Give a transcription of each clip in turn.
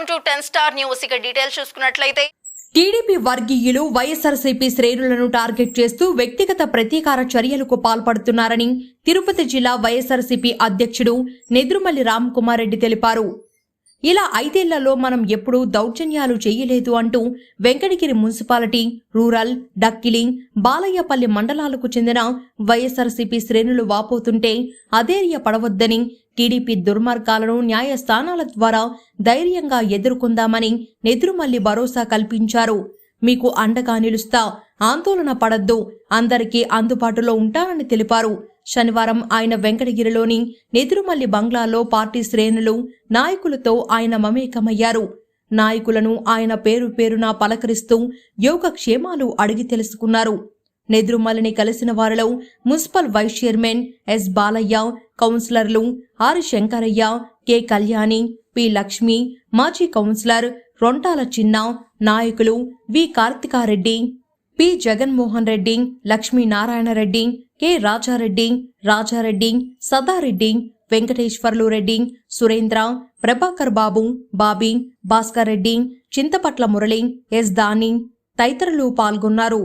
Welcome to 10 star news. ఇక details చూసుకున్నట్లయితే TDP వర్గీయులు వైఎస్ఆర్సీపీ శ్రేణులను టార్గెట్ చేస్తూ వ్యక్తిగత ప్రతీకార చర్యలకు పాల్పడుతున్నారని తిరుపతి జిల్లా వైఎస్ఆర్సీపీ అధ్యక్షుడు నెద్రుమల్లి రామ్కుమార్ రెడ్డి తెలిపారు. ఇలా 5 ఏళ్లలో మనం ఎప్పుడూ దౌర్జన్యాలు చేయలేదు అంటూ వెంకటగిరి మున్సిపాలిటీ, రూరల్, డక్కిలి, బాలయ్యపల్లి మండలాలకు చెందిన వైఎస్ఆర్సీపీ శ్రేణులు వాపోతుంటే అధైర్యపడవద్దని, టీడీపీ దుర్మార్గాలను న్యాయస్థానాల ద్వారా ధైర్యంగా ఎదుర్కొందామని నెద్రుమల్లి భరోసా కల్పించారు. మీకు అండగా నిలుస్తా, ఆందోళన పడద్దు, అందరికీ అందుబాటులో ఉంటానని తెలిపారు. శనివారం ఆయన వెంకటగిరిలోని నెద్రుమల్లి బంగ్లాలో పార్టీ శ్రేణులు, నాయకులతో ఆయన మమేకమయ్యారు. నాయకులను ఆయన పేరు పేరున పలకరిస్తూ యోగక్షేమాలు అడిగి తెలుసుకున్నారు. నెద్రుమల్లిని కలిసిన వారిలో municipal vice chairman S Balayya, కౌన్సిలర్లు R Shankarayya, K Kalyani, P Lakshmi, మాజీ కౌన్సిలర్ రొంటాల చిన్న, నాయకులు V Karthika Reddy, P Jaganmohan Reddy, Lakshminarayana Reddy, K Raja Reddy, Sada Reddy, Venkateswarlu Reddy, Surendra, Prabhakar Babu, Bobby, Bhaskar Reddy, Chintapatla Murali, S దాని తదితరులు పాల్గొన్నారు.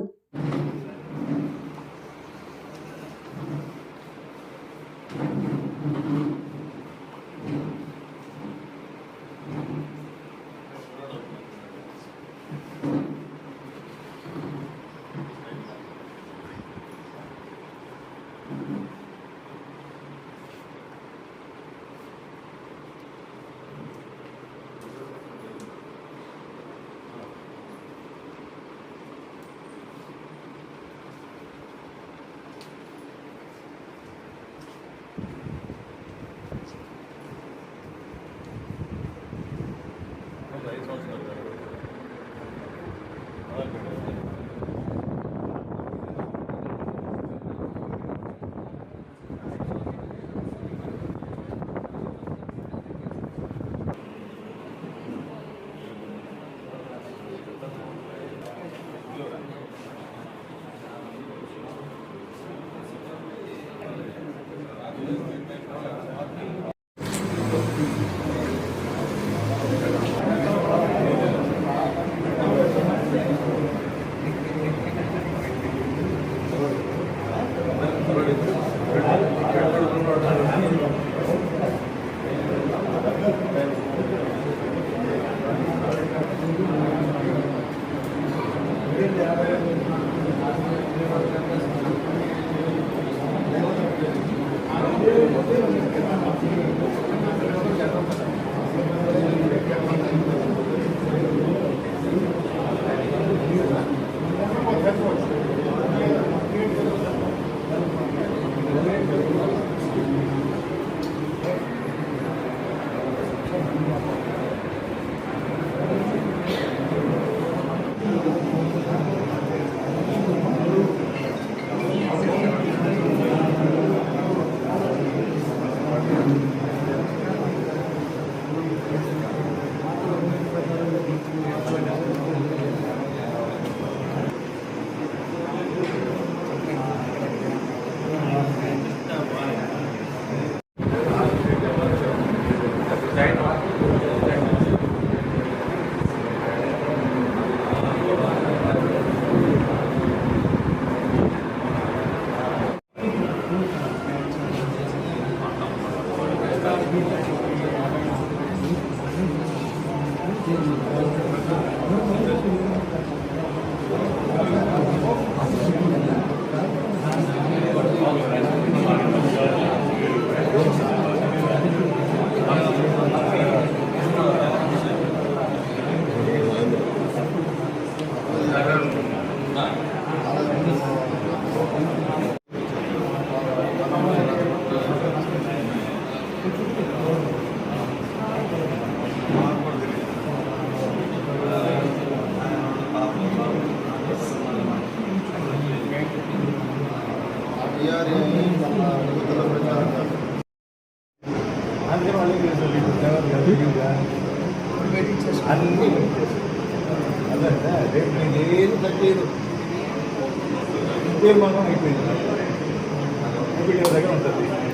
అన్నీ అదే రేపు నేను ఏది తగ్గలేదు ఇంకేం మనం అయిపోయింది దగ్గర ఉంటుంది.